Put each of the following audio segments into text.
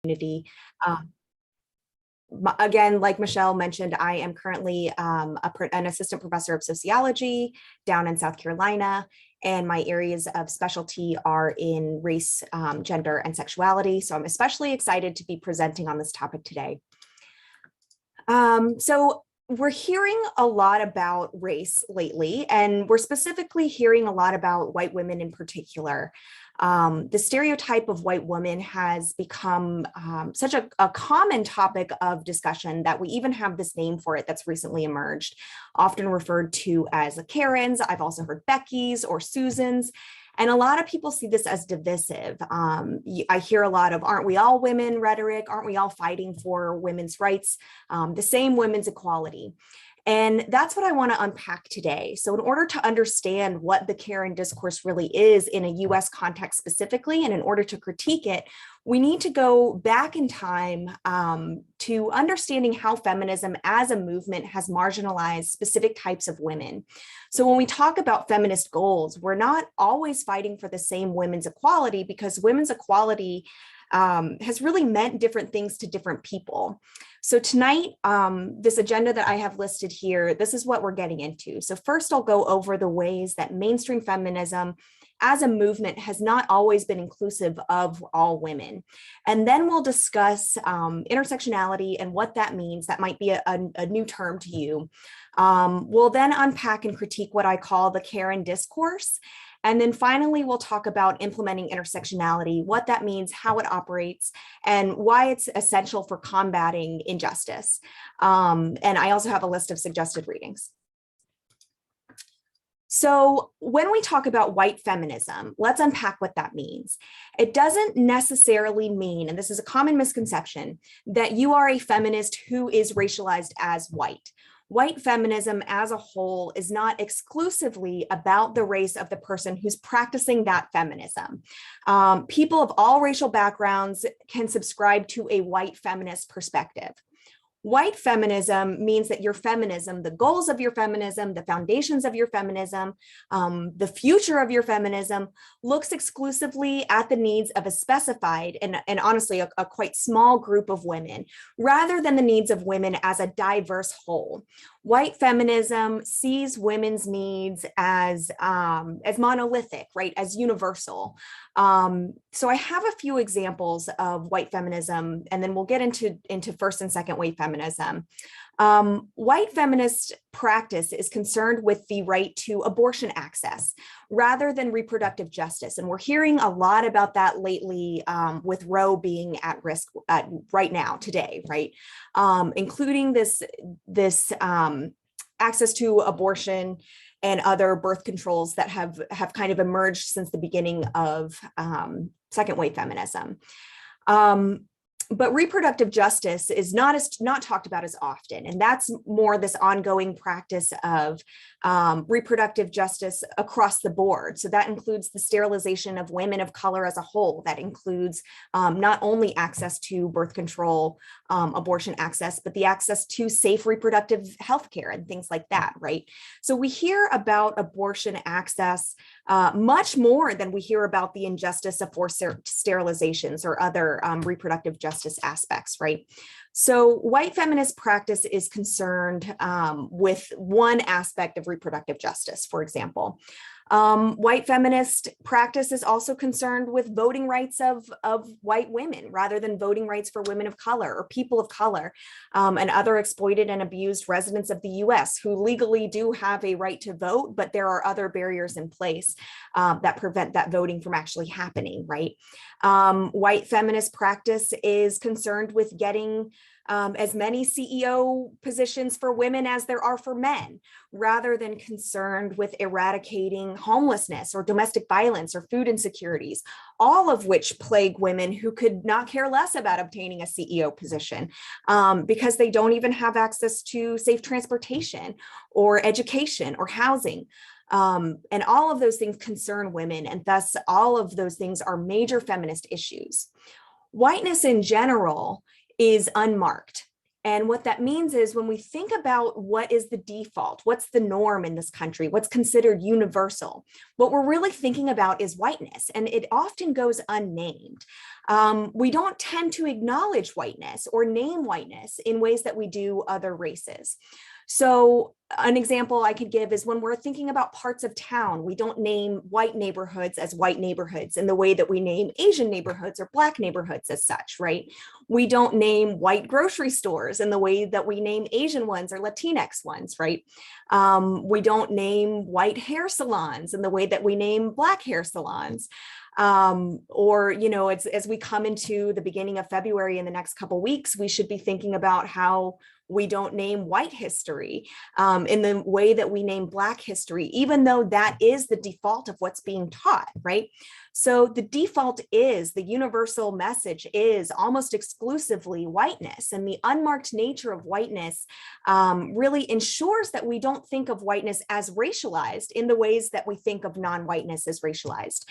community. Again, like Michelle mentioned, I am currently an assistant professor of sociology down in South Carolina, and my areas of specialty are in race, gender, and sexuality. So I'm especially excited to be presenting on this topic today. So we're hearing a lot about race lately, and we're specifically hearing a lot about white women in particular. The stereotype of white woman has become such a common topic of discussion that we even have this name for it that's recently emerged, often referred to as the Karens. I've also heard Becky's or Susan's. And a lot of people see this as divisive. I hear a lot of "aren't we all women" rhetoric, "aren't we all fighting for women's rights, the same women's equality?" And that's what I want to unpack today. So in order to understand what the Karen discourse really is in a US context specifically, and in order to critique it, we need to go back in time to understanding how feminism as a movement has marginalized specific types of women. So when we talk about feminist goals, we're not always fighting for the same women's equality, because women's equality has really meant different things to different people. So tonight, this agenda that I have listed here, this is what we're getting into. So first, I'll go over the ways that mainstream feminism as a movement has not always been inclusive of all women. And then we'll discuss intersectionality and what that means. That might be a new term to you. We'll then unpack and critique what I call the Karen discourse. And then finally, we'll talk about implementing intersectionality, what that means, how it operates, and why it's essential for combating injustice. And I also have a list of suggested readings. So when we talk about white feminism, let's unpack what that means. It doesn't necessarily mean, and this is a common misconception, that you are a feminist who is racialized as white. White feminism as a whole is not exclusively about the race of the person who's practicing that feminism. People of all racial backgrounds can subscribe to a white feminist perspective. White feminism means that your feminism, the goals of your feminism, the foundations of your feminism, the future of your feminism looks exclusively at the needs of a specified and honestly a quite small group of women, rather than the needs of women as a diverse whole. White feminism sees women's needs as monolithic, right, as universal. So I have a few examples of white feminism, and then we'll get into first and second wave feminism. White feminist practice is concerned with the right to abortion access rather than reproductive justice. And we're hearing a lot about that lately with Roe being at risk right now, today, right? Including this access to abortion and other birth controls that have kind of emerged since the beginning of second wave feminism. But reproductive justice is not talked about as often, and that's more this ongoing practice of reproductive justice across the board. So that includes the sterilization of women of color as a whole. That includes not only access to birth control, abortion access, but the access to safe reproductive health care and things like that, right? So we hear about abortion access much more than we hear about the injustice of forced sterilizations or other reproductive justice aspects, right? So white feminist practice is concerned with one aspect of reproductive justice, for example. White feminist practice is also concerned with voting rights of white women rather than voting rights for women of color or people of color and other exploited and abused residents of the US who legally do have a right to vote, but there are other barriers in place that prevent that voting from actually happening, right? White feminist practice is concerned with getting as many CEO positions for women as there are for men, rather than concerned with eradicating homelessness or domestic violence or food insecurities, all of which plague women who could not care less about obtaining a CEO position because they don't even have access to safe transportation or education or housing. And all of those things concern women, and thus all of those things are major feminist issues. Whiteness in general is unmarked. And what that means is when we think about what is the default, what's the norm in this country, what's considered universal, what we're really thinking about is whiteness, and it often goes unnamed. We don't tend to acknowledge whiteness or name whiteness in ways that we do other races. So an example I could give is when we're thinking about parts of town, we don't name white neighborhoods as white neighborhoods in the way that we name Asian neighborhoods or Black neighborhoods as such, right? We don't name white grocery stores in the way that we name Asian ones or Latinx ones, right? We don't name white hair salons in the way that we name Black hair salons. Or, you know, as we come into the beginning of February in the next couple of weeks, we should be thinking about how we don't name white history in the way that we name Black history, even though that is the default of what's being taught, right? So the default is, the universal message is almost exclusively whiteness, and the unmarked nature of whiteness really ensures that we don't think of whiteness as racialized in the ways that we think of non-whiteness as racialized.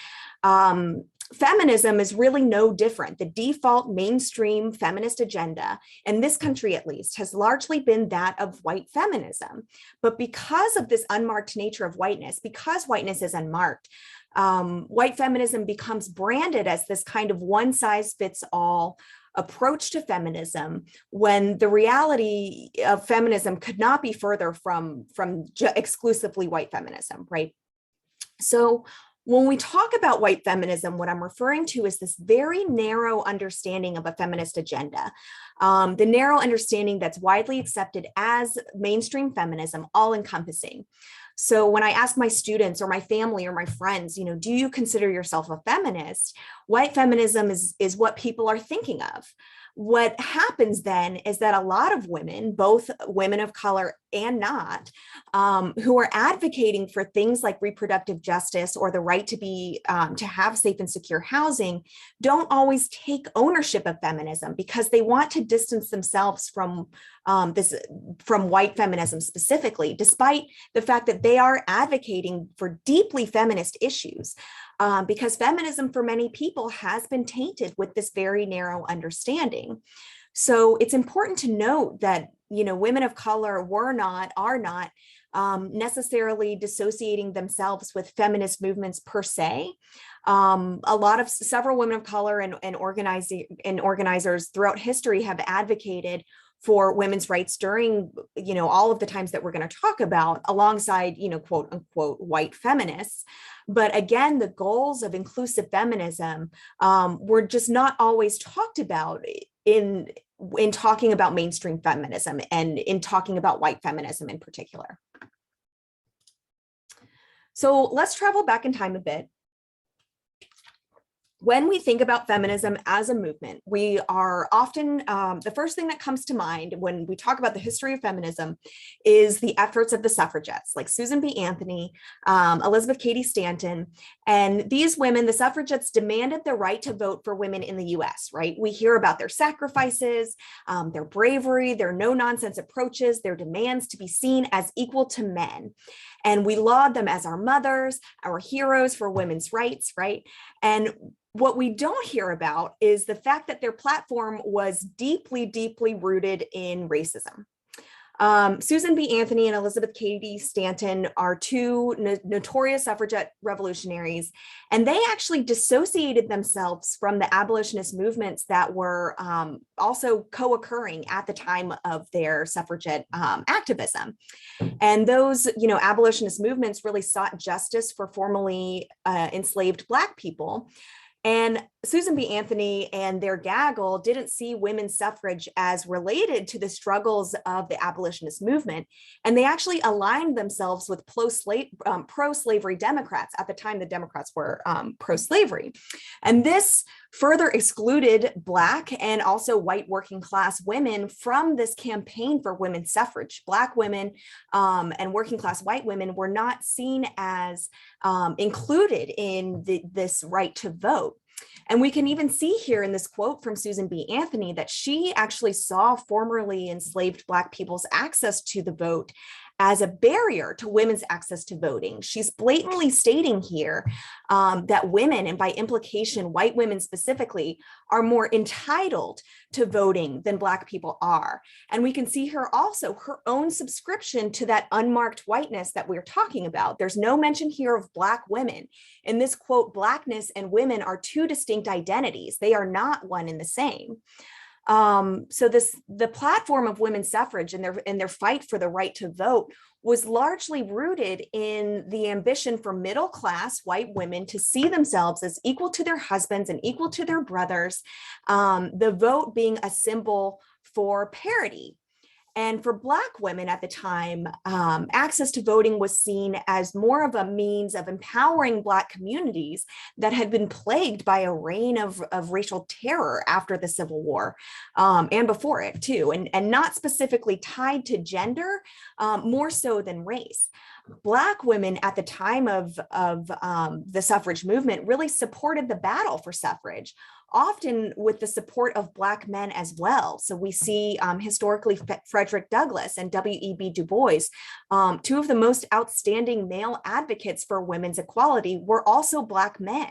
Feminism is really no different. The default mainstream feminist agenda, in this country at least, has largely been that of white feminism. But because of this unmarked nature of whiteness, because whiteness is unmarked, white feminism becomes branded as this kind of one-size-fits-all approach to feminism, when the reality of feminism could not be further from exclusively white feminism, right? So when we talk about white feminism, what I'm referring to is this very narrow understanding of a feminist agenda, the narrow understanding that's widely accepted as mainstream feminism, all-encompassing. So when I ask my students or my family or my friends, you know, do you consider yourself a feminist? White feminism is what people are thinking of. What happens then is that a lot of women, both women of color and not, who are advocating for things like reproductive justice or the right to have safe and secure housing, don't always take ownership of feminism because they want to distance themselves from white feminism specifically, despite the fact that they are advocating for deeply feminist issues. Because feminism for many people has been tainted with this very narrow understanding. So it's important to note that, you know, women of color are not necessarily dissociating themselves with feminist movements per se. Several women of color and organizers throughout history have advocated for women's rights during, you know, all of the times that we're going to talk about, alongside, you know, quote unquote white feminists. But again, the goals of inclusive feminism were just not always talked about in talking about mainstream feminism and in talking about white feminism in particular. So let's travel back in time a bit. When we think about feminism as a movement, we are often, the first thing that comes to mind when we talk about the history of feminism is the efforts of the suffragettes, like Susan B. Anthony, Elizabeth Cady Stanton. And these women, the suffragettes, demanded the right to vote for women in the US, right? We hear about their sacrifices, their bravery, their no-nonsense approaches, their demands to be seen as equal to men. And we laud them as our mothers, our heroes for women's rights, right? And what we don't hear about is the fact that their platform was deeply, deeply rooted in racism. Susan B. Anthony and Elizabeth Cady Stanton are two notorious suffragette revolutionaries, and they actually dissociated themselves from the abolitionist movements that were also co-occurring at the time of their suffragette activism. And those, you know, abolitionist movements really sought justice for formerly enslaved Black people. And Susan B. Anthony and their gaggle didn't see women's suffrage as related to the struggles of the abolitionist movement. And they actually aligned themselves with pro-slavery Democrats. At the time, the Democrats were pro-slavery. And this further excluded Black and also white working class women from this campaign for women's suffrage. Black women and working class white women were not seen as included in this right to vote. And we can even see here in this quote from Susan B. Anthony that she actually saw formerly enslaved Black people's access to the vote as a barrier to women's access to voting. She's blatantly stating here that women, and by implication, white women specifically, are more entitled to voting than Black people are. And we can see her also, her own subscription to that unmarked whiteness that we're talking about. There's no mention here of Black women. In this quote, Blackness and women are two distinct identities. They are not one and the same. So the platform of women's suffrage and their fight for the right to vote was largely rooted in the ambition for middle class white women to see themselves as equal to their husbands and equal to their brothers, the vote being a symbol for parity. And for Black women at the time, access to voting was seen as more of a means of empowering Black communities that had been plagued by a reign of racial terror after the Civil War, and before it too, and not specifically tied to gender, more so than race. Black women at the time of the suffrage movement really supported the battle for suffrage, often with the support of Black men as well. So we see historically Frederick Douglass and W.E.B. Du Bois, two of the most outstanding male advocates for women's equality, were also Black men.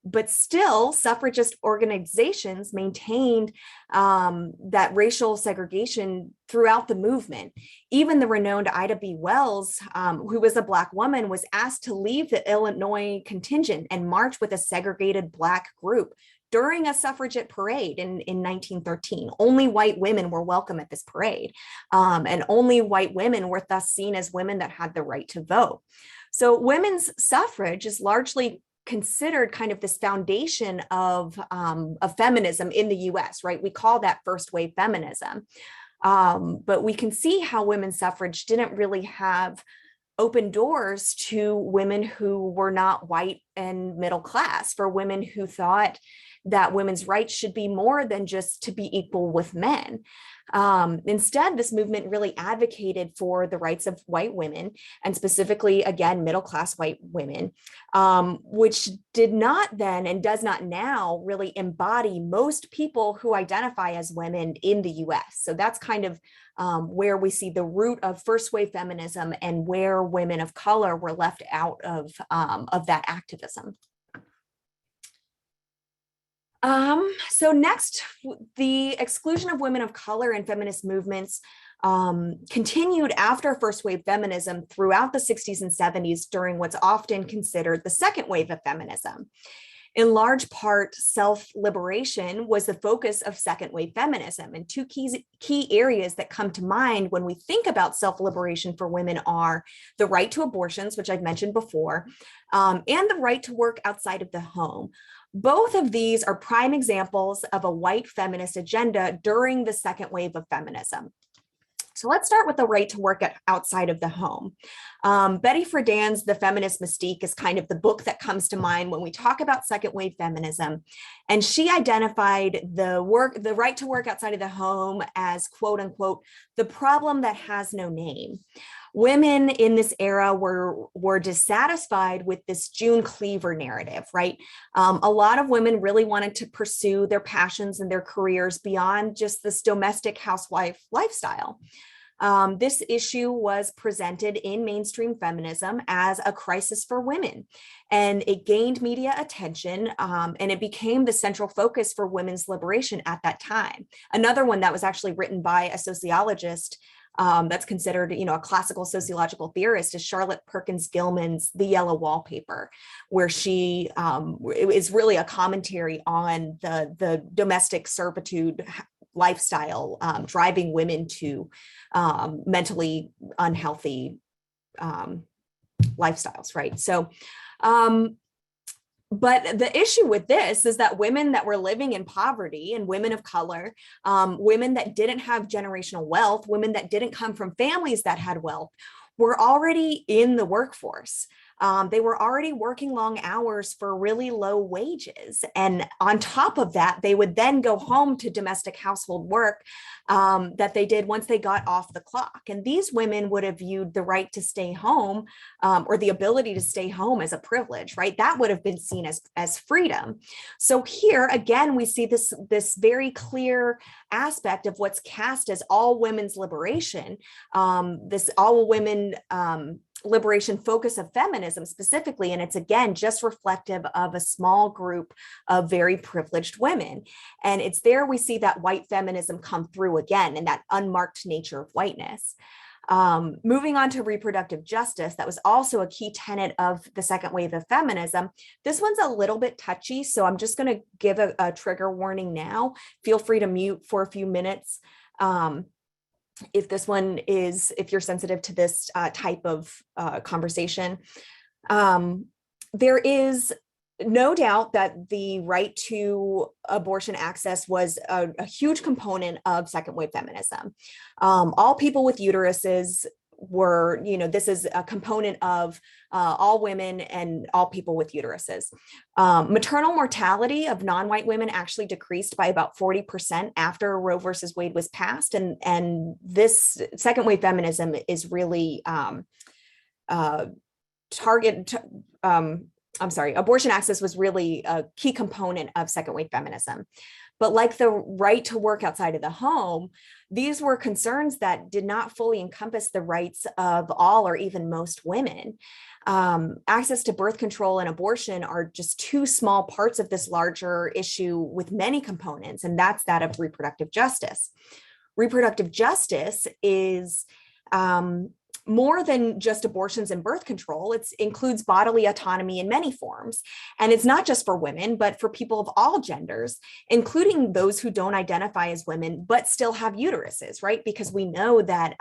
But still, suffragist organizations maintained that racial segregation throughout the movement. Even the renowned Ida B. Wells, who was a Black woman, was asked to leave the Illinois contingent and march with a segregated Black group during a suffragette parade in 1913. Only white women were welcome at this parade, and only white women were thus seen as women that had the right to vote. So women's suffrage is largely considered kind of this foundation of feminism in the US, right? We call that first wave feminism. But we can see how women's suffrage didn't really have open doors to women who were not white and middle class, for women who thought that women's rights should be more than just to be equal with men. Instead, this movement really advocated for the rights of white women, and specifically, again, middle-class white women, which did not then and does not now really embody most people who identify as women in the US. So that's kind of where we see the root of first wave feminism and where women of color were left out of that activism. So next, the exclusion of women of color in feminist movements continued after first wave feminism throughout the 60s and 70s during what's often considered the second wave of feminism. In large part, self-liberation was the focus of second wave feminism, and two key areas that come to mind when we think about self-liberation for women are the right to abortions, which I've mentioned before, and the right to work outside of the home. Both of these are prime examples of a white feminist agenda during the second wave of feminism. So let's start with the right to work outside of the home. Betty Friedan's The Feminist Mystique is kind of the book that comes to mind when we talk about second wave feminism. And she identified the right to work outside of the home as, quote unquote, the problem that has no name. Women in this era were dissatisfied with this June Cleaver narrative, right? A lot of women really wanted to pursue their passions and their careers beyond just this domestic housewife lifestyle. This issue was presented in mainstream feminism as a crisis for women, and it gained media attention, and it became the central focus for women's liberation at that time. Another one that was actually written by a sociologist that's considered, a classical sociological theorist is Charlotte Perkins Gilman's The Yellow Wallpaper, where she is really a commentary on the domestic servitude lifestyle, driving women to mentally unhealthy lifestyles, right? So, but the issue with this is that women that were living in poverty and women of color, women that didn't have generational wealth, women that didn't come from families that had wealth, were already in the workforce. They were already working long hours for really low wages. And on top of that, they would then go home to domestic household work that they did once they got off the clock. And these women would have viewed the right to stay home or the ability to stay home as a privilege, right? That would have been seen as freedom. So here, again, we see this very clear aspect of what's cast as all women's liberation, this all women liberation focus of feminism specifically. And it's, again, just reflective of a small group of very privileged women. And it's there we see that white feminism come through again, and that unmarked nature of whiteness. Moving on to reproductive justice, that was also a key tenet of the second wave of feminism. This one's a little bit touchy, so I'm just going to give a trigger warning now. Feel free to mute for a few minutes if you're sensitive to this type of conversation. There is no doubt that the right to abortion access was a huge component of second wave feminism. All people with uteruses were, this is a component of all women and all people with uteruses. Maternal mortality of non-white women actually decreased by about 40% after Roe versus Wade was passed. And this second wave feminism is really abortion access was really a key component of second wave feminism. But like the right to work outside of the home, these were concerns that did not fully encompass the rights of all or even most women. Access to birth control and abortion are just two small parts of this larger issue with many components, and that's that of reproductive justice. Reproductive justice is more than just abortions and birth control. It includes bodily autonomy in many forms. And it's not just for women, but for people of all genders, including those who don't identify as women, but still have uteruses, right? Because we know that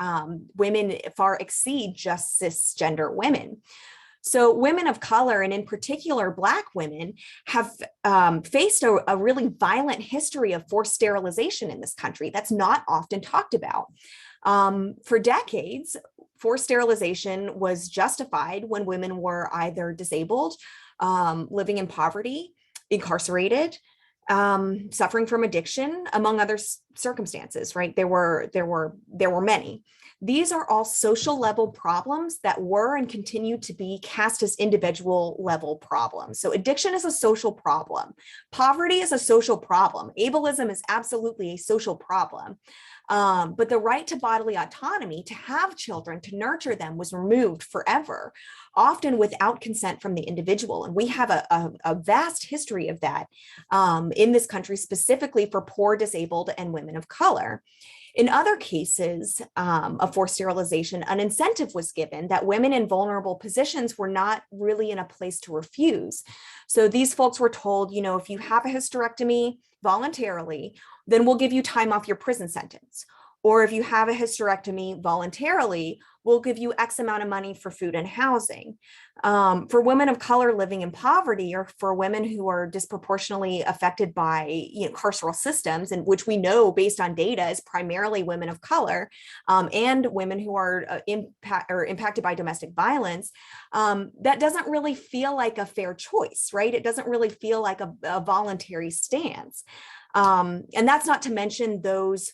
women far exceed just cisgender women. So women of color, and in particular Black women, have faced a really violent history of forced sterilization in this country that's not often talked about. For decades, forced sterilization was justified when women were either disabled, living in poverty, incarcerated, suffering from addiction, among other circumstances, right? There were many. These are all social level problems that were and continue to be cast as individual level problems. So addiction is a social problem. Poverty is a social problem. Ableism is absolutely a social problem. But the right to bodily autonomy, to have children, to nurture them, was removed forever, often without consent from the individual. And we have a vast history of that in this country, specifically for poor, disabled, and women of color. In other cases of forced sterilization, an incentive was given that women in vulnerable positions were not really in a place to refuse. So these folks were told, if you have a hysterectomy voluntarily, then we'll give you time off your prison sentence. Or if you have a hysterectomy voluntarily, we'll give you X amount of money for food and housing. For women of color living in poverty, or for women who are disproportionately affected by carceral systems, and which we know based on data is primarily women of color, and women who are impacted by domestic violence, that doesn't really feel like a fair choice, right? It doesn't really feel like a voluntary stance. And that's not to mention those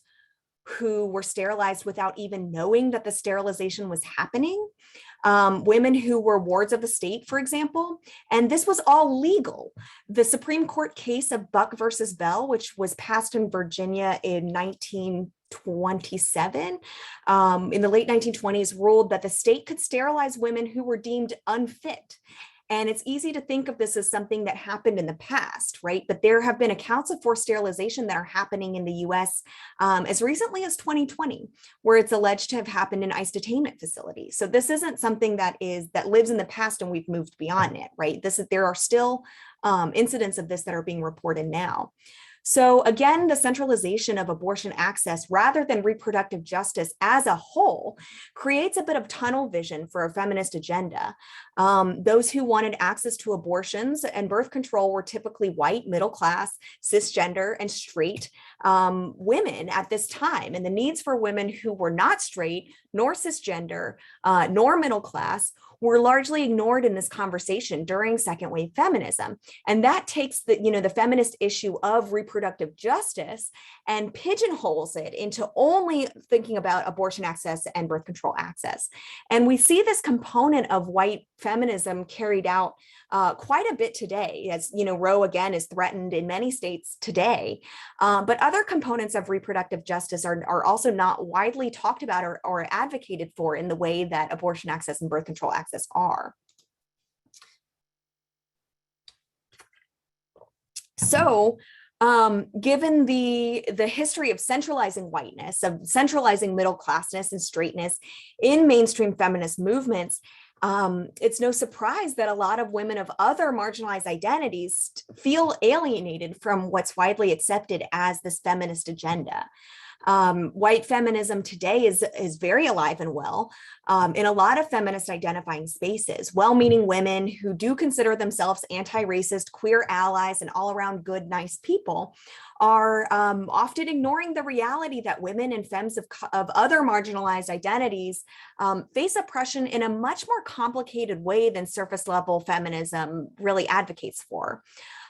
who were sterilized without even knowing that the sterilization was happening. Women who were wards of the state, for example, and this was all legal. The Supreme Court case of Buck versus Bell, which was passed in Virginia in 1927, in the late 1920s, ruled that the state could sterilize women who were deemed unfit. And it's easy to think of this as something that happened in the past, right? But there have been accounts of forced sterilization that are happening in the US as recently as 2020, where it's alleged to have happened in ICE detainment facilities. So this isn't something that lives in the past and we've moved beyond it, right? There are still incidents of this that are being reported now. So again, the centralization of abortion access rather than reproductive justice as a whole creates a bit of tunnel vision for a feminist agenda. Those who wanted access to abortions and birth control were typically white, middle class, cisgender, and straight. women at this time, and the needs for women who were not straight, nor cisgender, nor middle class, were largely ignored in this conversation during second wave feminism. And that takes the, the feminist issue of reproductive justice and pigeonholes it into only thinking about abortion access and birth control access. And we see this component of white feminism carried out quite a bit today, as Roe again is threatened in many states today. But other components of reproductive justice are also not widely talked about or advocated for in the way that abortion access and birth control access are. So, given the history of centralizing whiteness, of centralizing middle classness and straightness in mainstream feminist movements, it's no surprise that a lot of women of other marginalized identities feel alienated from what's widely accepted as this feminist agenda. White feminism today is very alive and well in a lot of feminist identifying spaces. Well-meaning women who do consider themselves anti-racist, queer allies, and all-around good, nice people are often ignoring the reality that women and femmes of other marginalized identities face oppression in a much more complicated way than surface-level feminism really advocates for.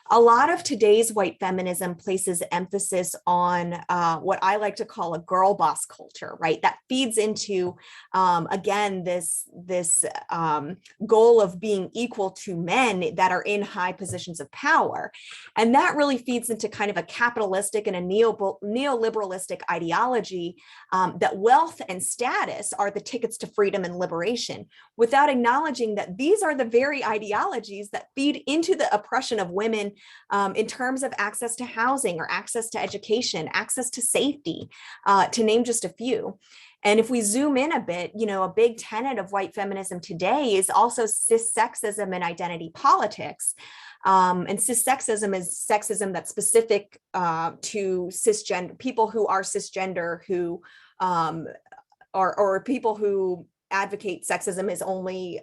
A lot of today's white feminism places emphasis on what I like to call a girl boss culture, right? That feeds into, again, this goal of being equal to men that are in high positions of power. And that really feeds into kind of a capitalistic and a neoliberalistic ideology that wealth and status are the tickets to freedom and liberation, without acknowledging that these are the very ideologies that feed into the oppression of women in terms of access to housing or access to education, access to safety, to name just a few. And if we zoom in a bit, a big tenet of white feminism today is also cis sexism and identity politics. And cis sexism is sexism that's specific to cisgender people who are cisgender, who or people who advocate sexism is only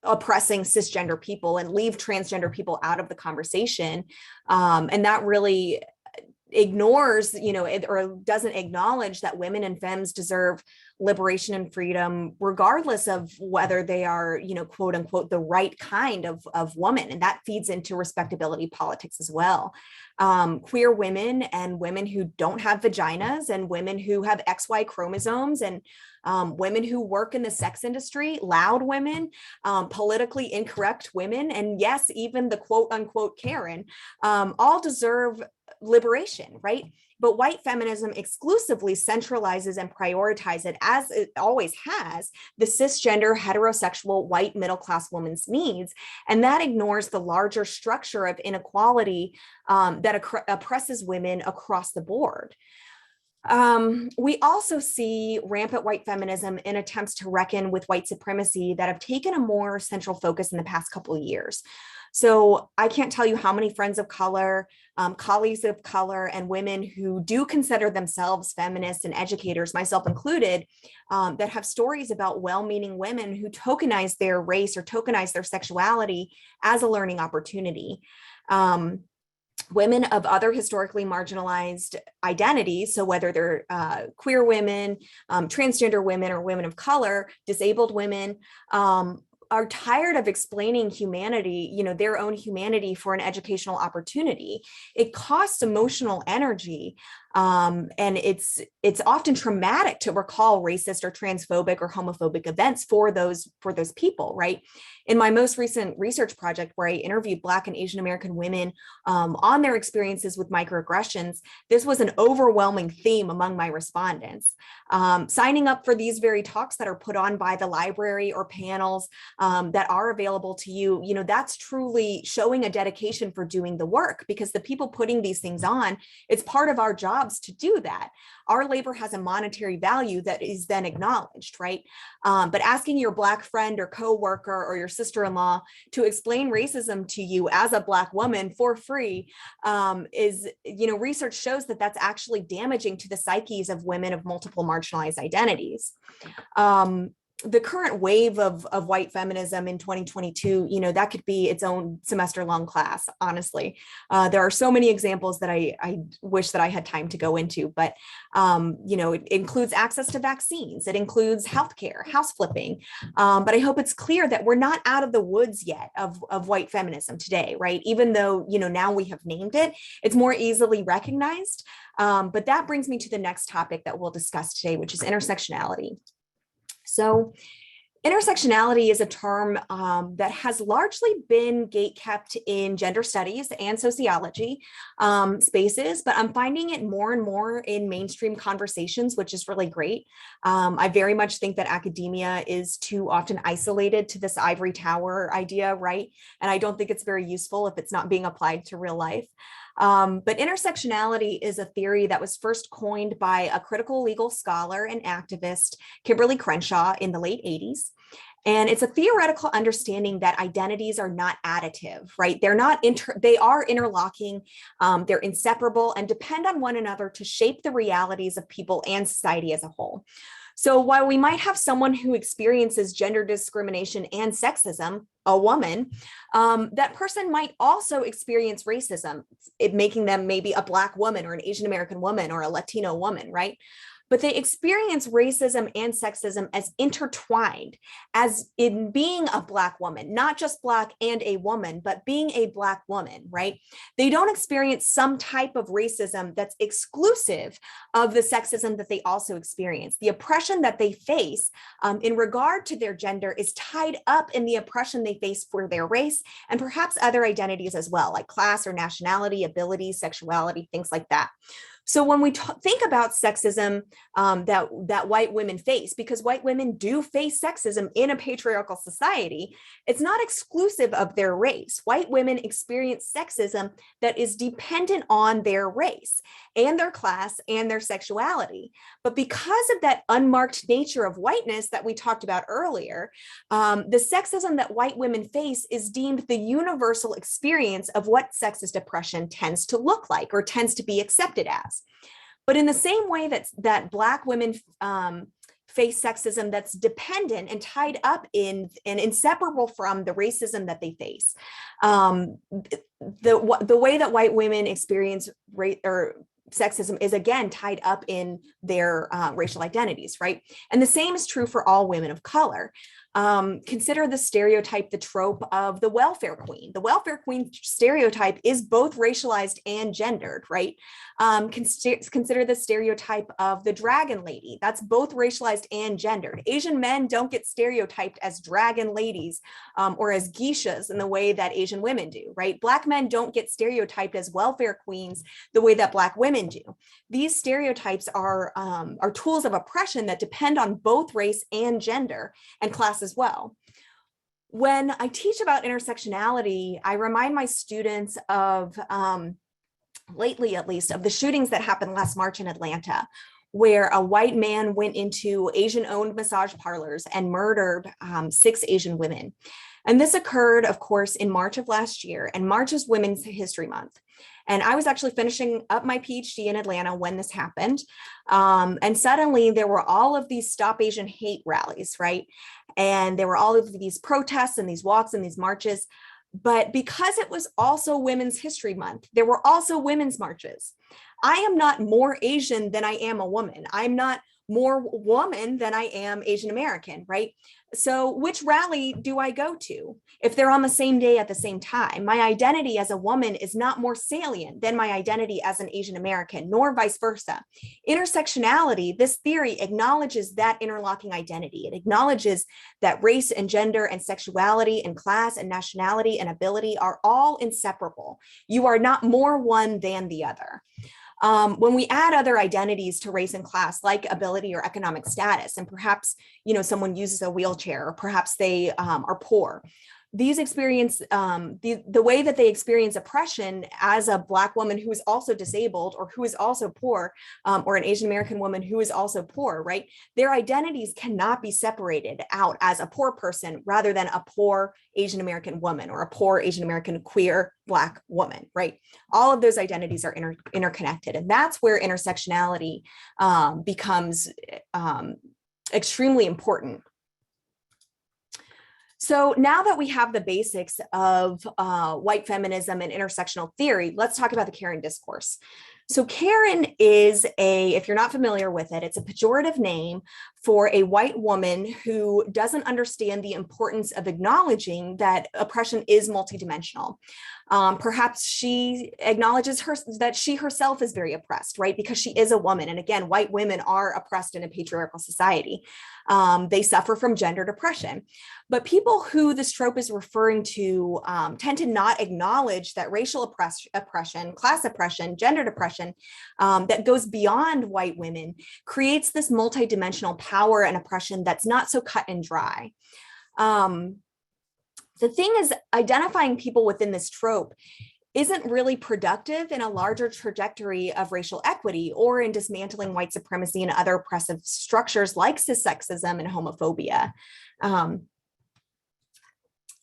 oppressing cisgender people and leave transgender people out of the conversation. And that really ignores, or doesn't acknowledge that women and femmes deserve liberation and freedom, regardless of whether they are, quote unquote, the right kind of woman. And that feeds into respectability politics as well. Queer women and women who don't have vaginas and women who have XY chromosomes and women who work in the sex industry, loud women, politically incorrect women, and yes, even the quote unquote Karen, all deserve liberation, right? But white feminism exclusively centralizes and prioritizes it, as it always has, the cisgender, heterosexual, white middle-class woman's needs. And that ignores the larger structure of inequality that oppresses women across the board. We also see rampant white feminism in attempts to reckon with white supremacy that have taken a more central focus in the past couple of years. So I can't tell you how many friends of color, colleagues of color, and women who do consider themselves feminists and educators, myself included, that have stories about well-meaning women who tokenize their race or tokenize their sexuality as a learning opportunity. Women of other historically marginalized identities, so whether they're queer women, transgender women, or women of color, disabled women, are tired of explaining humanity, their own humanity for an educational opportunity. It costs emotional energy. And it's often traumatic to recall racist or transphobic or homophobic events for those people, right? In my most recent research project, where I interviewed Black and Asian American women on their experiences with microaggressions, this was an overwhelming theme among my respondents. Signing up for these very talks that are put on by the library or panels that are available to you, that's truly showing a dedication for doing the work, because the people putting these things on, it's part of our jobs to do that. Our labor has a monetary value that is then acknowledged, right? But asking your Black friend or coworker or your sister-in-law to explain racism to you as a Black woman for free is, research shows that that's actually damaging to the psyches of women of multiple marginalized identities. the current wave of white feminism in 2022, that could be its own semester-long class, honestly. There are so many examples that I wish that I had time to go into, but, it includes access to vaccines. It includes healthcare, house flipping. But I hope it's clear that we're not out of the woods yet of white feminism today, right? Even though, now we have named it, it's more easily recognized. But that brings me to the next topic that we'll discuss today, which is intersectionality. So intersectionality is a term that has largely been gatekept in gender studies and sociology spaces, but I'm finding it more and more in mainstream conversations, which is really great. I very much think that academia is too often isolated to this ivory tower idea, right? And I don't think it's very useful if it's not being applied to real life. But intersectionality is a theory that was first coined by a critical legal scholar and activist, Kimberly Crenshaw, in the late 80s. And it's a theoretical understanding that identities are not additive, right? They are interlocking, they're inseparable and depend on one another to shape the realities of people and society as a whole. So while we might have someone who experiences gender discrimination and sexism, a woman, that person might also experience racism, it making them maybe a Black woman or an Asian American woman or a Latino woman, right? But they experience racism and sexism as intertwined, as in being a Black woman, not just Black and a woman, but being a Black woman, right? They don't experience some type of racism that's exclusive of the sexism that they also experience. The oppression that they face in regard to their gender is tied up in the oppression they face for their race and perhaps other identities as well, like class or nationality, ability, sexuality, things like that. So when we think about sexism that white women face, because white women do face sexism in a patriarchal society, it's not exclusive of their race. White women experience sexism that is dependent on their race and their class and their sexuality. But because of that unmarked nature of whiteness that we talked about earlier, the sexism that white women face is deemed the universal experience of what sexist oppression tends to look like or tends to be accepted as. But in the same way that Black women face sexism that's dependent and tied up in and inseparable from the racism that they face, the way that white women experience sexism is again tied up in their racial identities, right? And the same is true for all women of color. Consider the stereotype, the trope of the welfare queen. The welfare queen stereotype is both racialized and gendered, right? Consider the stereotype of the dragon lady. That's both racialized and gendered. Asian men don't get stereotyped as dragon ladies or as geishas in the way that Asian women do, right? Black men don't get stereotyped as welfare queens the way that Black women do. These stereotypes are tools of oppression that depend on both race and gender and class as well. When I teach about intersectionality, I remind my students of, lately at least, of the shootings that happened last March in Atlanta, where a white man went into Asian-owned massage parlors and murdered 6 Asian women. And this occurred, of course, in March of last year, and March is Women's History Month. And I was actually finishing up my PhD in Atlanta when this happened. And suddenly there were all of these Stop Asian Hate rallies, right? And there were all of these protests and these walks and these marches. But because it was also Women's History Month, there were also women's marches. I am not more Asian than I am a woman. I'm not more woman than I am Asian American, right? So which rally do I go to if they're on the same day at the same time? My identity as a woman is not more salient than my identity as an Asian American, nor vice versa. Intersectionality, this theory acknowledges that interlocking identity. It acknowledges that race and gender and sexuality and class and nationality and ability are all inseparable. You are not more one than the other. When we add other identities to race and class, like ability or economic status, and perhaps, someone uses a wheelchair, or perhaps they are poor, these experience, the way that they experience oppression as a Black woman who is also disabled or who is also poor, or an Asian American woman who is also poor, right? Their identities cannot be separated out as a poor person rather than a poor Asian American woman or a poor Asian American queer Black woman, right? All of those identities are interconnected. And that's where intersectionality becomes extremely important. So now that we have the basics of white feminism and intersectional theory, let's talk about the Karen discourse. So Karen is if you're not familiar with it, it's a pejorative name for a white woman who doesn't understand the importance of acknowledging that oppression is multidimensional. Perhaps she acknowledges that she herself is very oppressed, right? Because she is a woman. And again, white women are oppressed in a patriarchal society. They suffer from gendered oppression. But people who this trope is referring to tend to not acknowledge that racial oppression, class oppression, gendered oppression that goes beyond white women creates this multidimensional power and oppression that's not so cut and dry. The thing is, identifying people within this trope isn't really productive in a larger trajectory of racial equity or in dismantling white supremacy and other oppressive structures like cissexism and homophobia.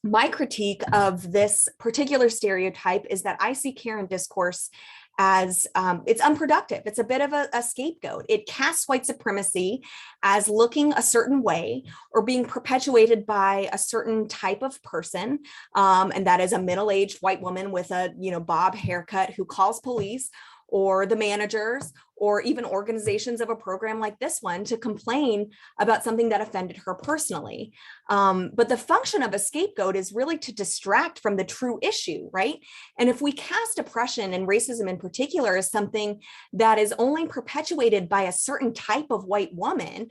My critique of this particular stereotype is that I see Karen discourse as it's unproductive. It's a bit of a scapegoat. It casts white supremacy as looking a certain way or being perpetuated by a certain type of person. And that is a middle-aged white woman with a bob haircut who calls police or the managers or even organizations of a program like this one to complain about something that offended her personally. But the function of a scapegoat is really to distract from the true issue, right? And if we cast oppression and racism in particular as something that is only perpetuated by a certain type of white woman,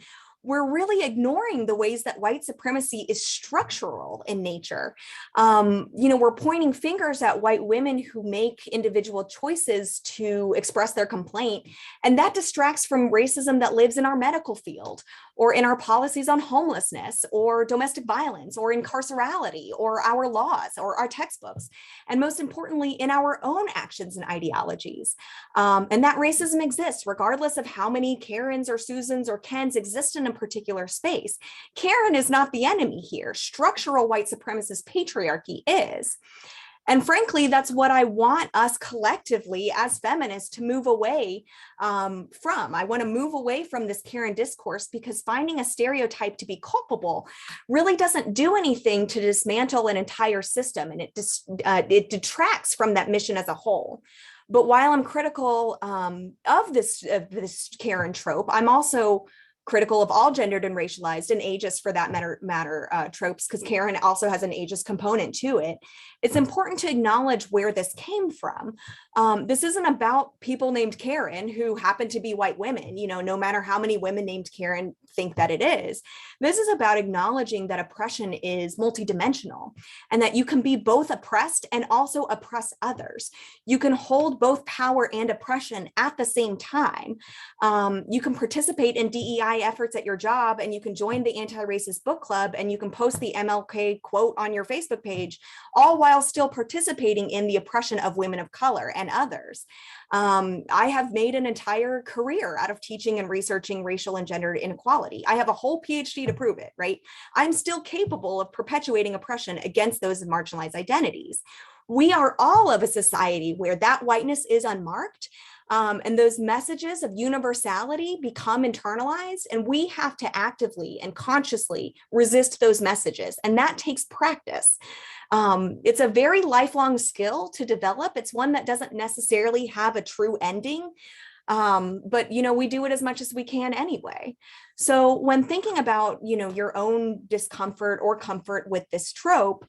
we're really ignoring the ways that white supremacy is structural in nature. We're pointing fingers at white women who make individual choices to express their complaint, and that distracts from racism that lives in our medical field, or in our policies on homelessness, or domestic violence, or incarcerality, or our laws, or our textbooks, and most importantly, in our own actions and ideologies. And that racism exists regardless of how many Karens or Susans or Kens exist in a particular space. Karen is not the enemy here. Structural white supremacist patriarchy is. And frankly, that's what I want us collectively as feminists to move away from. I want to move away from this Karen discourse, because finding a stereotype to be culpable really doesn't do anything to dismantle an entire system, and it detracts from that mission as a whole. But while I'm critical of this Karen trope, I'm also critical of all gendered and racialized and ageist, for that matter, tropes, because Karen also has an ageist component to it. It's important to acknowledge where this came from. This isn't about people named Karen who happen to be white women, no matter how many women named Karen think that it is. This is about acknowledging that oppression is multidimensional, and that you can be both oppressed and also oppress others. You can hold both power and oppression at the same time. You can participate in DEI efforts at your job, and you can join the anti-racist book club, and you can post the MLK quote on your Facebook page, all while still participating in the oppression of women of color and others. I have made an entire career out of teaching and researching racial and gender inequality. I have a whole PhD to prove it, right? I'm still capable of perpetuating oppression against those marginalized identities. We are all of a society where that whiteness is unmarked, and those messages of universality become internalized, and we have to actively and consciously resist those messages. And that takes practice. It's a very lifelong skill to develop. It's one that doesn't necessarily have a true ending, but we do it as much as we can anyway. So when thinking about your own discomfort or comfort with this trope,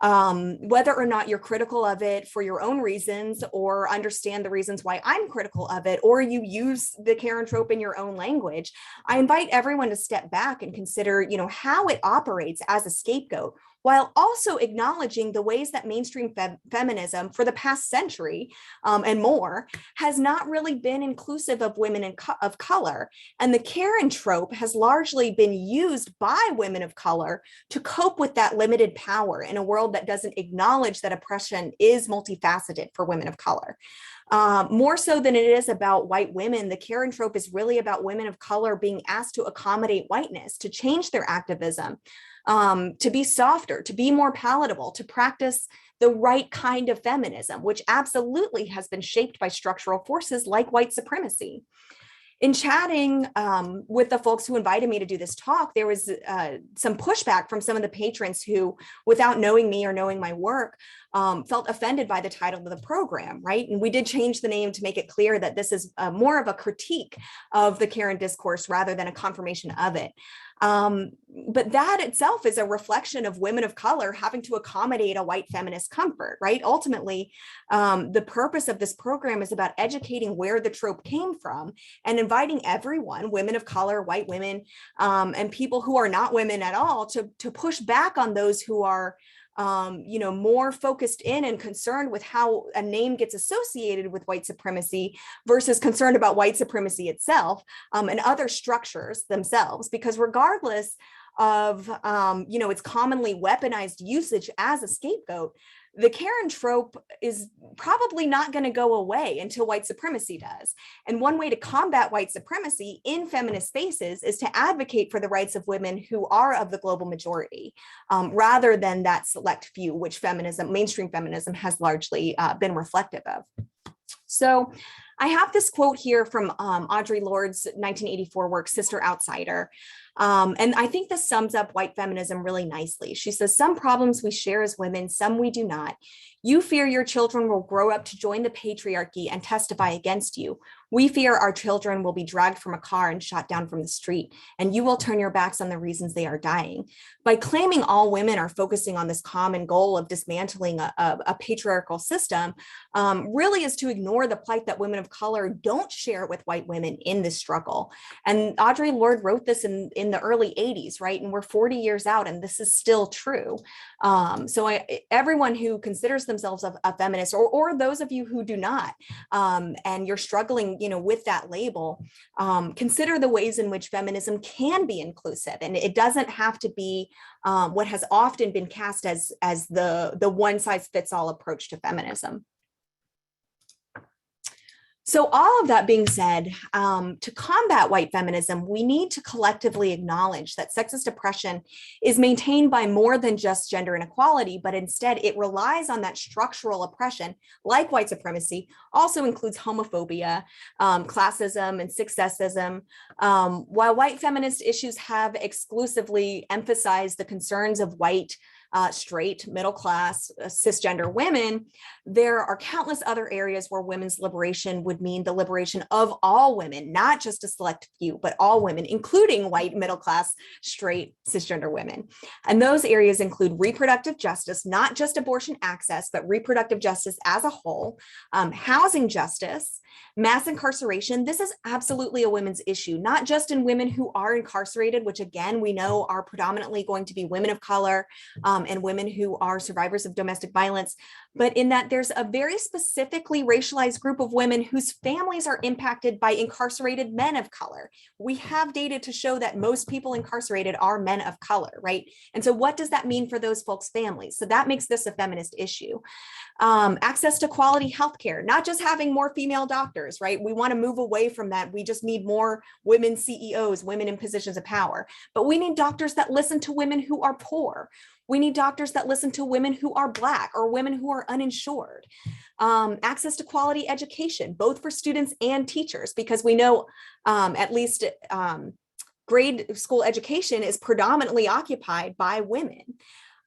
whether or not you're critical of it for your own reasons, or understand the reasons why I'm critical of it, or you use the Karen trope in your own language, I invite everyone to step back and consider, how it operates as a scapegoat, while also acknowledging the ways that mainstream feminism for the past century and more has not really been inclusive of women of color. And the Karen trope has largely been used by women of color to cope with that limited power in a world that doesn't acknowledge that oppression is multifaceted for women of color. More so than it is about white women, the Karen trope is really about women of color being asked to accommodate whiteness, to change their activism, to be softer, to be more palatable, to practice the right kind of feminism, which absolutely has been shaped by structural forces like white supremacy. In chatting with the folks who invited me to do this talk, there was some pushback from some of the patrons who, without knowing me or knowing my work, felt offended by the title of the program, right? And we did change the name to make it clear that this is more of a critique of the Karen discourse rather than a confirmation of it. But that itself is a reflection of women of color having to accommodate a white feminist comfort, right? Ultimately, the purpose of this program is about educating where the trope came from and inviting everyone, women of color, white women, and people who are not women at all, to push back on those who are more focused in and concerned with how a name gets associated with white supremacy versus concerned about white supremacy itself and other structures themselves. Because regardless of, its commonly weaponized usage as a scapegoat, the Karen trope is probably not going to go away until white supremacy does. And one way to combat white supremacy in feminist spaces is to advocate for the rights of women who are of the global majority, rather than that select few, which mainstream feminism has largely been reflective of. So I have this quote here from Audre Lorde's 1984 work, Sister Outsider. And I think this sums up white feminism really nicely. She says, some problems we share as women, some we do not. You fear your children will grow up to join the patriarchy and testify against you. We fear our children will be dragged from a car and shot down from the street, and you will turn your backs on the reasons they are dying. By claiming all women are focusing on this common goal of dismantling a patriarchal system, really is to ignore the plight that women of color don't share with white women in this struggle. And Audre Lorde wrote this in the early 80s, right? And we're 40 years out, and this is still true. So everyone who considers themselves a feminist, or those of you who do not, and you're struggling, with that label, consider the ways in which feminism can be inclusive. And it doesn't have to be what has often been cast as the one size fits all approach to feminism. So all of that being said, to combat white feminism, we need to collectively acknowledge that sexist oppression is maintained by more than just gender inequality, but instead it relies on that structural oppression, like white supremacy, also includes homophobia, classism, and sexism. While white feminist issues have exclusively emphasized the concerns of white, straight, middle class, cisgender women, there are countless other areas where women's liberation would mean the liberation of all women, not just a select few, but all women, including white, middle class, straight, cisgender women. And those areas include reproductive justice, not just abortion access, but reproductive justice as a whole, housing justice, mass incarceration. This is absolutely a women's issue, not just in women who are incarcerated, which again, we know are predominantly going to be women of color and women who are survivors of domestic violence, but in that there's a very specifically racialized group of women whose families are impacted by incarcerated men of color. We have data to show that most people incarcerated are men of color, right? And so what does that mean for those folks' families? So that makes this a feminist issue. Access to quality healthcare, not just having more female doctors, right? We want to move away from that. We just need more women CEOs, women in positions of power, but we need doctors that listen to women who are poor. We need doctors that listen to women who are Black or women who are uninsured. Access to quality education, both for students and teachers, because we know at least grade school education is predominantly occupied by women.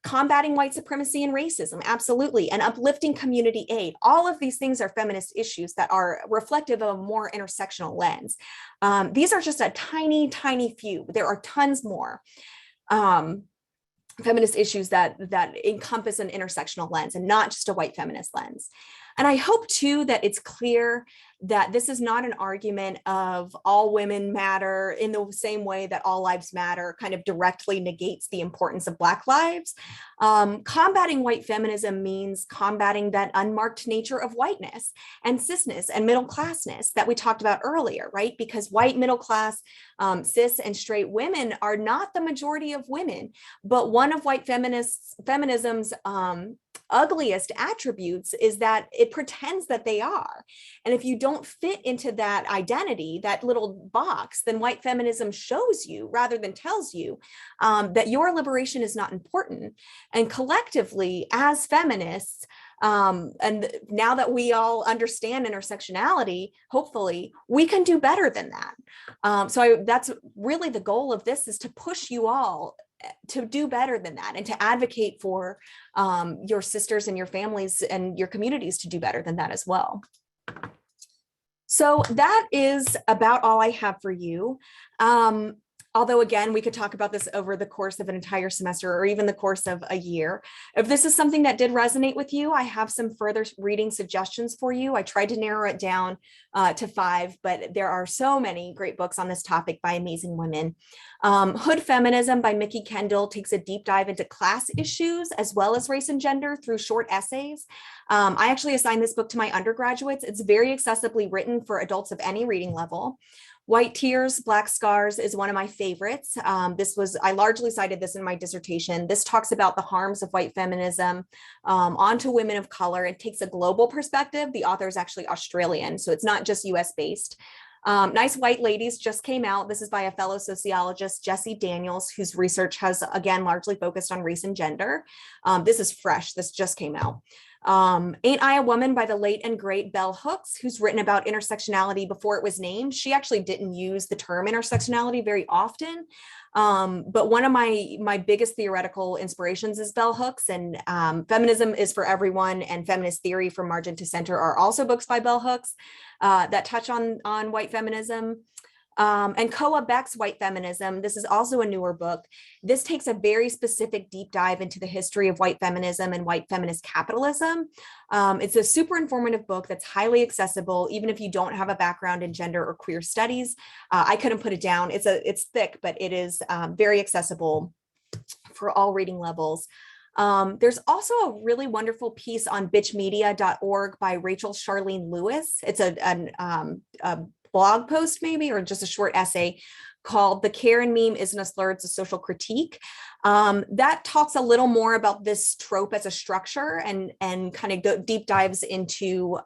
Combating white supremacy and racism, absolutely, and uplifting community aid. All of these things are feminist issues that are reflective of a more intersectional lens. These are just a tiny, tiny few. There are tons more feminist issues that encompass an intersectional lens and not just a white feminist lens. And I hope too that it's clear that this is not an argument of all women matter in the same way that all lives matter kind of directly negates the importance of Black lives. Combating white feminism means combating that unmarked nature of whiteness and cisness and middle classness that we talked about earlier, right? Because white middle class, cis and straight women are not the majority of women, but one of white feminism's ugliest attributes is that it pretends that they are. And if you don't fit into that identity, that little box, then white feminism shows you rather than tells you that your liberation is not important. And collectively, as feminists, And now that we all understand intersectionality, hopefully we can do better than that. That's really the goal of this, is to push you all to do better than that, and to advocate for your sisters and your families and your communities to do better than that as well. So that is about all I have for you. Although, again, we could talk about this over the course of an entire semester or even the course of a year. If this is something that did resonate with you, I have some further reading suggestions for you. I tried to narrow it down to 5, but there are so many great books on this topic by amazing women. Hood Feminism by Mickey Kendall takes a deep dive into class issues as well as race and gender through short essays. I actually assigned this book to my undergraduates. It's very accessibly written for adults of any reading level. White Tears, Black Scars is one of my favorites. I largely cited this in my dissertation. This talks about the harms of white feminism onto women of color. It takes a global perspective. The author is actually Australian, so it's not just US based. Nice White Ladies just came out. This is by a fellow sociologist, Jessie Daniels, whose research has, again, largely focused on race and gender. This is fresh. This just came out. Ain't I a Woman by the late and great Bell Hooks, who's written about intersectionality before it was named. She actually didn't use the term intersectionality very often, but one of my biggest theoretical inspirations is Bell Hooks, and Feminism is for Everyone and Feminist Theory from Margin to Center are also books by Bell Hooks that touch on white feminism. And Koa Beck's White Feminism, this is also a newer book. This takes a very specific deep dive into the history of white feminism and white feminist capitalism. It's a super informative book that's highly accessible, even if you don't have a background in gender or queer studies. I couldn't put it down. It's thick, but it is very accessible for all reading levels. There's also a really wonderful piece on bitchmedia.org by Rachel Charlene Lewis. It's a blog post maybe, or just a short essay called The Karen Meme Isn't a Slur, It's a Social Critique. That talks a little more about this trope as a structure and kind of deep dives into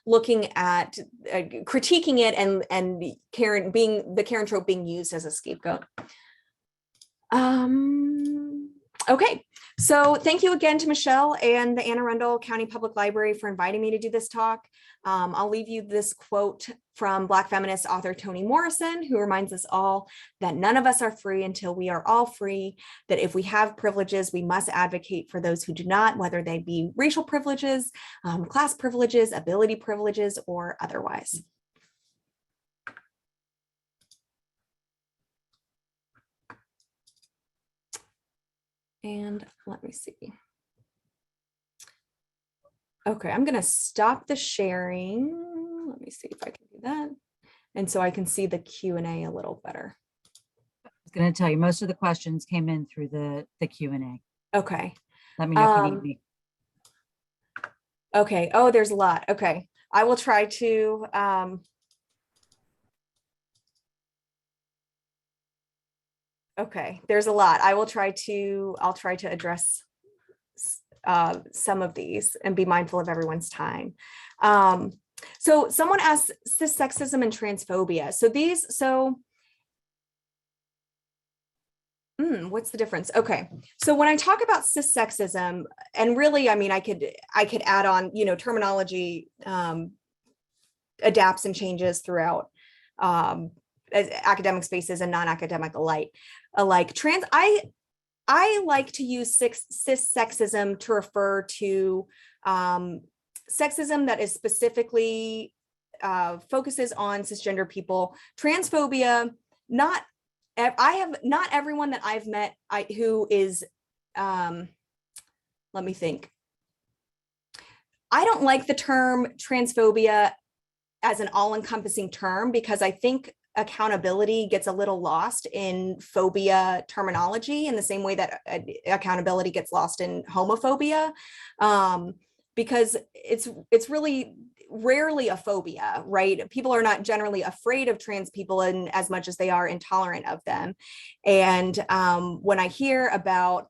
looking at critiquing it and the Karen trope being used as a scapegoat. Okay, so thank you again to Michelle and the Anne Arundel County Public Library for inviting me to do this talk. I'll leave you this quote from Black feminist author Toni Morrison, who reminds us all that none of us are free until we are all free, that if we have privileges, we must advocate for those who do not, whether they be racial privileges, class privileges, ability privileges, or otherwise. And let me see. Okay, I'm gonna stop the sharing. Let me see if I can do that. And so I can see the Q&A a little better. I was gonna tell you, most of the questions came in through the Q&A. Okay. Let me know if you need me. Okay, oh, there's a lot. Okay, I will try to, okay, there's a lot. I'll try to address some of these and be mindful of everyone's time. So someone asked cis sexism and transphobia. What's the difference? Okay, so when I talk about cis sexism, and really, I mean, I could add on, terminology adapts and changes throughout academic spaces and non-academic alike. I like to use cis sexism to refer to sexism that is specifically focuses on cisgender people. Transphobia, not everyone that I've met who is, let me think. I don't like the term transphobia as an all-encompassing term, because I think accountability gets a little lost in phobia terminology in the same way that accountability gets lost in homophobia, because it's really rarely a phobia, right? People are not generally afraid of trans people in as much as they are intolerant of them. And when I hear about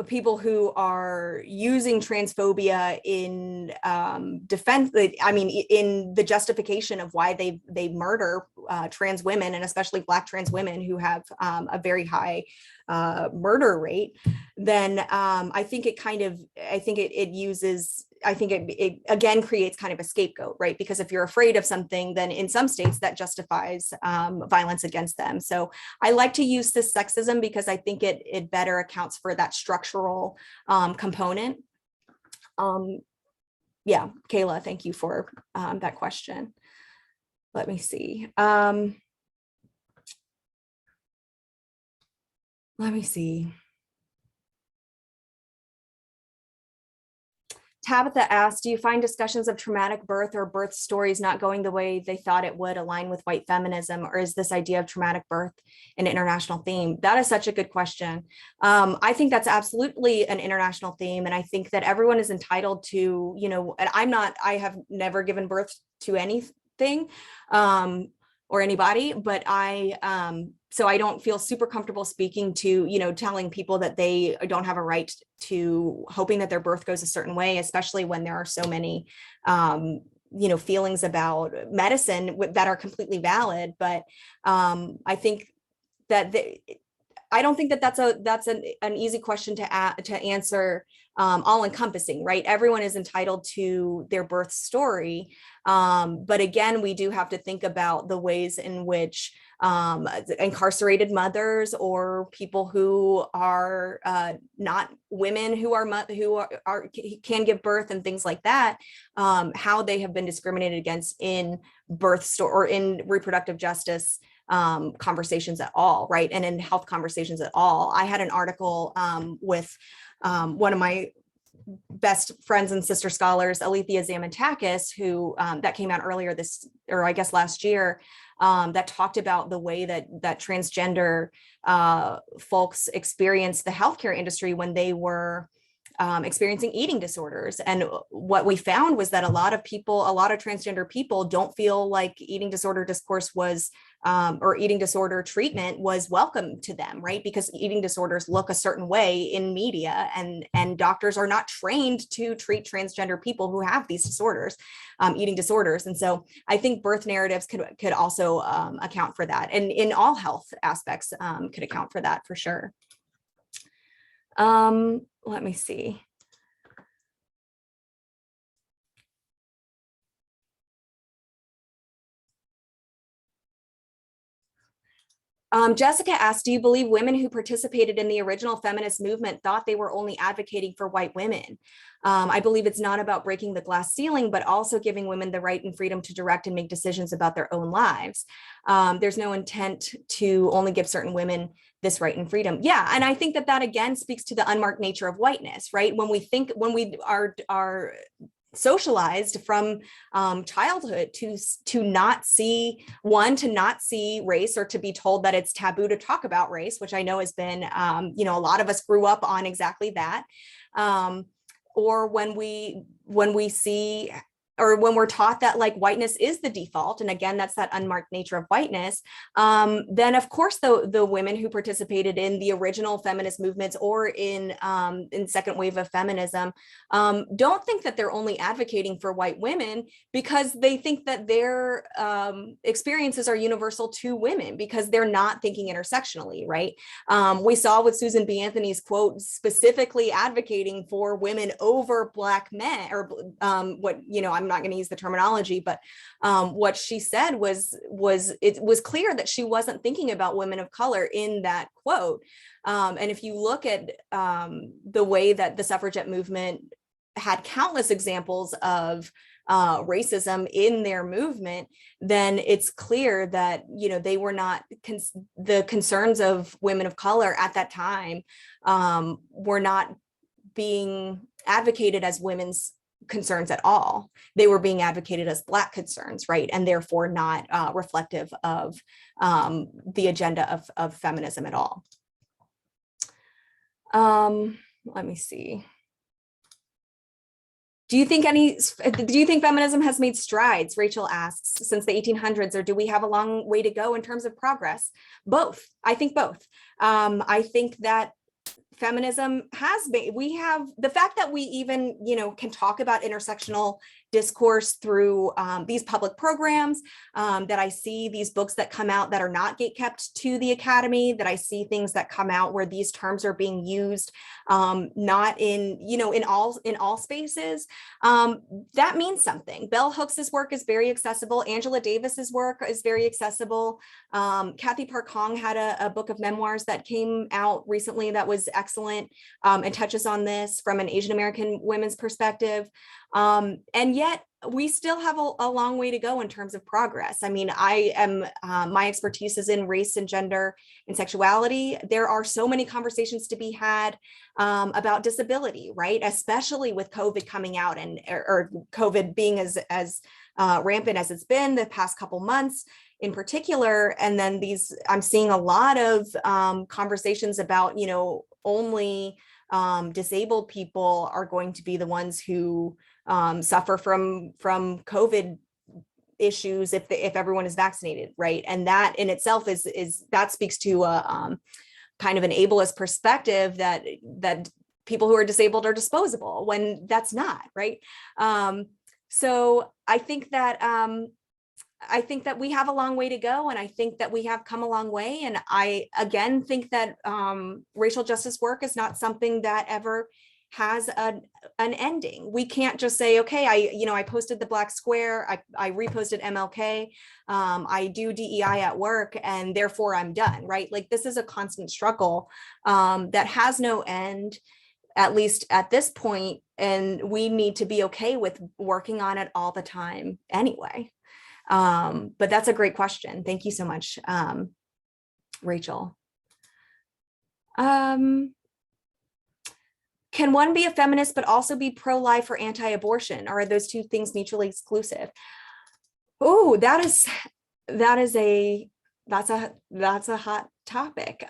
people who are using transphobia in defense, I mean, in the justification of why they murder trans women, and especially Black trans women who have a very high murder rate, then I think it again creates kind of a scapegoat, right? Because if you're afraid of something, then in some states that justifies violence against them. So I like to use this sexism because I think it better accounts for that structural component. Yeah, Kayla, thank you for that question. Let me see. Tabitha asked, do you find discussions of traumatic birth or birth stories not going the way they thought it would align with white feminism, or is this idea of traumatic birth an international theme? That is such a good question. I think that's absolutely an international theme. And I think that everyone is entitled to, and I have never given birth to anything or anybody, but so I don't feel super comfortable speaking to, telling people that they don't have a right to hoping that their birth goes a certain way, especially when there are so many, feelings about medicine that are completely valid. But I think that I don't think that that's an easy question to answer all encompassing, right? Everyone is entitled to their birth story. But again, we do have to think about the ways in which incarcerated mothers or people who are not women who can give birth and things like that, how they have been discriminated against in or in reproductive justice conversations at all, right? And in health conversations at all. I had an article with one of my best friends and sister scholars, Alethea Zamantakis, who that came out earlier last year, that talked about the way that transgender folks experienced the healthcare industry when they were experiencing eating disorders. And what we found was that a lot of transgender people don't feel like eating disorder discourse was, or eating disorder treatment was welcome to them, right? Because eating disorders look a certain way in media, and doctors are not trained to treat transgender people who have these disorders, eating disorders. And so I think birth narratives could also account for that, and in all health aspects could account for that for sure. Let me see. Jessica asked, do you believe women who participated in the original feminist movement thought they were only advocating for white women? I believe it's not about breaking the glass ceiling, but also giving women the right and freedom to direct and make decisions about their own lives. There's no intent to only give certain women this right and freedom. Yeah, and I think that again speaks to the unmarked nature of whiteness, right? When we are socialized from childhood to not see race, or to be told that it's taboo to talk about race, which I know has been, a lot of us grew up on exactly that. Or when we see, or when we're taught that like whiteness is the default, and again, that's that unmarked nature of whiteness, then of course the women who participated in the original feminist movements or in second wave of feminism don't think that they're only advocating for white women, because they think that their experiences are universal to women, because they're not thinking intersectionally, right? We saw with Susan B. Anthony's quote specifically advocating for women over Black men, or I'm not going to use the terminology, but what she said was it was clear that she wasn't thinking about women of color in that quote. And if you look at the way that the suffragette movement had countless examples of racism in their movement, then it's clear that they were not the concerns of women of color at that time were not being advocated as women's concerns at all. They were being advocated as Black concerns, right? And therefore not reflective of the agenda of feminism at all. Let me see. Do you think feminism has made strides, Rachel asks, since the 1800s, or do we have a long way to go in terms of progress? Both. I think both. I think that feminism has been, we have the fact that we even, can talk about intersectional discourse through these public programs, that I see these books that come out that are not gatekept to the academy, that I see things that come out where these terms are being used, not in, in all spaces. That means something. Bell Hooks's work is very accessible. Angela Davis's work is very accessible. Kathy Park Hong had a book of memoirs that came out recently that was excellent, and touches on this from an Asian American women's perspective. And yet we still have a long way to go in terms of progress. I mean, my expertise is in race and gender and sexuality. There are so many conversations to be had about disability, right? Especially with COVID coming out or COVID being as rampant as it's been the past couple months in particular. And then I'm seeing a lot of conversations about, only disabled people are going to be the ones who suffer from COVID issues if everyone is vaccinated, right? And that in itself that speaks to a kind of an ableist perspective that people who are disabled are disposable, when that's not, right? So I think that we have a long way to go, and I think that we have come a long way. And I again think that racial justice work is not something that ever has an ending. We can't just say, okay, I posted the Black Square, I reposted MLK, I do DEI at work, and therefore I'm done, right? Like, this is a constant struggle that has no end, at least at this point, and we need to be okay with working on it all the time anyway. But that's a great question. Thank you so much, Rachel. Can one be a feminist but also be pro-life or anti-abortion? Or are those two things mutually exclusive? Oh, that's a hot topic.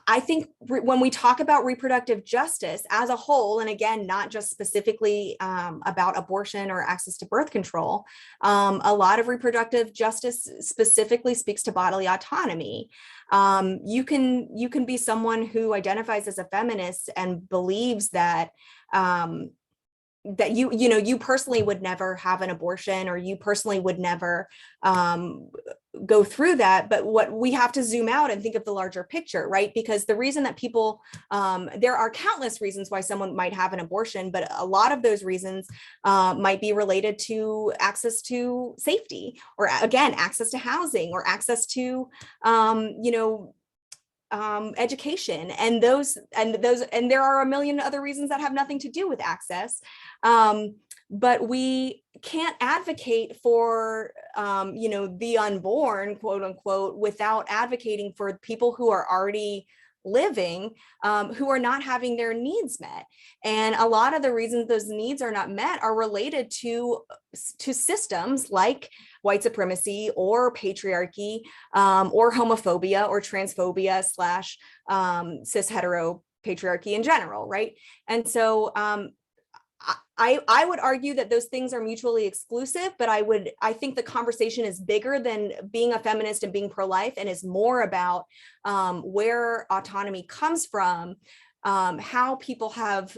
I think when we talk about reproductive justice as a whole, and again, not just specifically about abortion or access to birth control, a lot of reproductive justice specifically speaks to bodily autonomy. You can be someone who identifies as a feminist and believes that that you personally would never have an abortion, or you personally would never go through that. But what we have to zoom out and think of the larger picture, right? Because the reason that people, there are countless reasons why someone might have an abortion, but a lot of those reasons might be related to access to safety, or again, access to housing, or access to, education, and there are a million other reasons that have nothing to do with access. But we can't advocate for, the unborn, quote unquote, without advocating for people who are already living, who are not having their needs met. And a lot of the reasons those needs are not met are related to systems like white supremacy or patriarchy, or homophobia or transphobia / cis hetero patriarchy in general, right? And so I would argue that those things are mutually exclusive, but I think the conversation is bigger than being a feminist and being pro-life, and is more about where autonomy comes from, how people have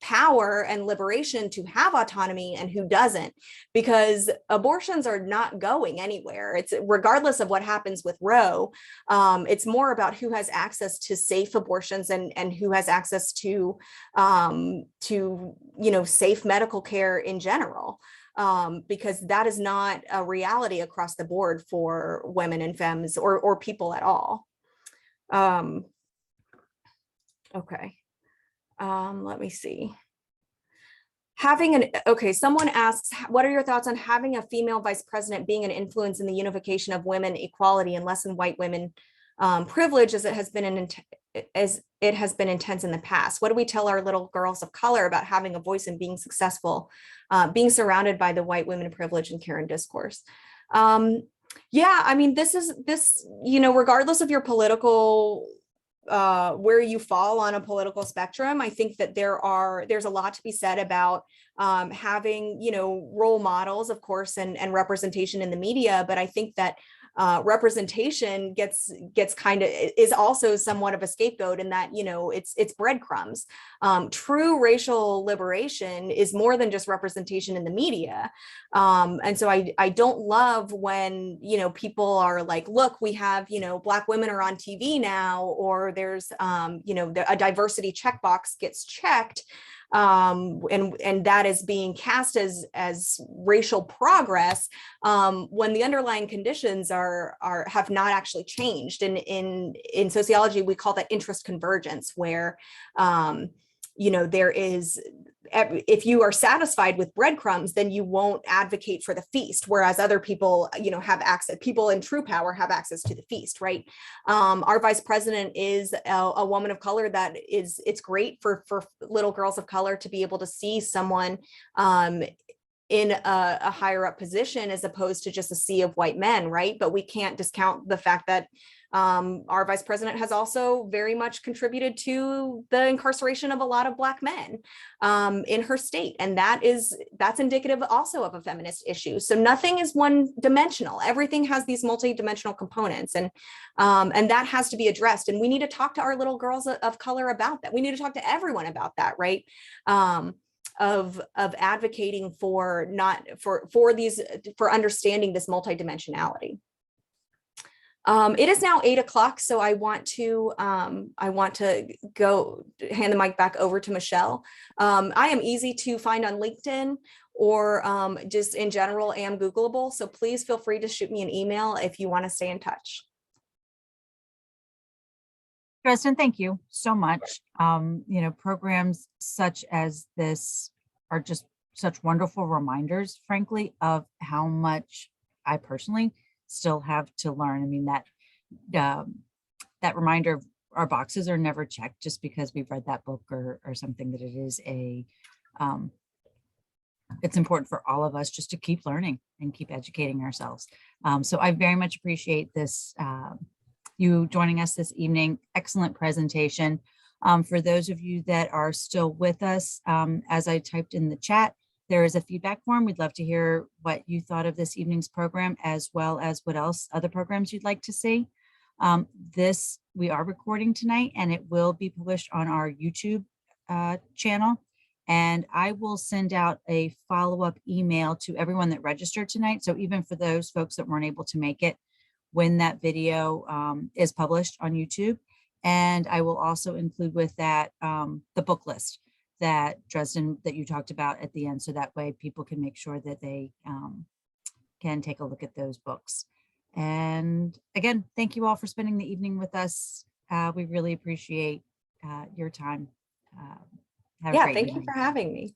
power and liberation to have autonomy and who doesn't, because abortions are not going anywhere. It's regardless of what happens with Roe. It's more about who has access to safe abortions and who has access to safe medical care in general. Because that is not a reality across the board for women and femmes or people at all. Okay, let me see. Someone asks, what are your thoughts on having a female vice president being an influence in the unification of women equality and lessen white women privilege, as it has been intense in the past? What do we tell our little girls of color about having a voice and being successful, being surrounded by the white women privilege and care and discourse? Yeah, I mean, this, regardless of your political, where you fall on a political spectrum, I think that there's a lot to be said about having, role models, of course, and representation in the media. But I think that representation gets kind of, is also somewhat of a scapegoat in that, you know, it's breadcrumbs. True racial liberation is more than just representation in the media. And so I don't love when, you know, people are like, look, we have, you know, Black women are on TV now, or there's, you know, a diversity checkbox gets checked. And that is being cast as racial progress, when the underlying conditions have not actually changed. And in sociology, we call that interest convergence, where you know, there is, if you are satisfied with breadcrumbs, then you won't advocate for the feast, whereas other people, you know, have access, people in true power have access to the feast, right? Our vice president is a woman of color. That is, it's great for little girls of color to be able to see someone in a higher up position as opposed to just a sea of white men, right? But we can't discount the fact that our vice president has also very much contributed to the incarceration of a lot of Black men in her state. And that's indicative also of a feminist issue. So nothing is one dimensional. Everything has these multi-dimensional components, and that has to be addressed. And we need to talk to our little girls of color about that. We need to talk to everyone about that, right? Of advocating for for understanding this multidimensionality. It is now 8 o'clock, so I want to go hand the mic back over to Michelle. I am easy to find on LinkedIn, or just in general am Googleable. So please feel free to shoot me an email if you want to stay in touch. Dresden, thank you so much. You know, programs such as this are just such wonderful reminders, frankly, of how much I personally still have to learn. I mean, that reminder of our boxes are never checked just because we've read that book or something, that it is it's important for all of us just to keep learning and keep educating ourselves. So I very much appreciate this, you joining us this evening. Excellent presentation. For those of you that are still with us, as I typed in the chat, there is a feedback form. We'd love to hear what you thought of this evening's program, as well as what else, other programs you'd like to see. This we are recording tonight, and it will be published on our YouTube channel. And I will send out a follow-up email to everyone that registered tonight. So even for those folks that weren't able to make it, when that video is published on YouTube. And I will also include with that the book list that Dresden, that you talked about at the end. So that way people can make sure that they can take a look at those books. And again, thank you all for spending the evening with us. We really appreciate your time. Yeah, thank you for having me.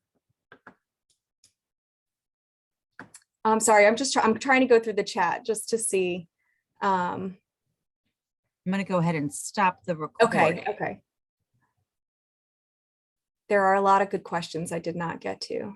I'm sorry, I'm trying to go through the chat just to see. I'm going to go ahead and stop the recording. Okay. There are a lot of good questions I did not get to.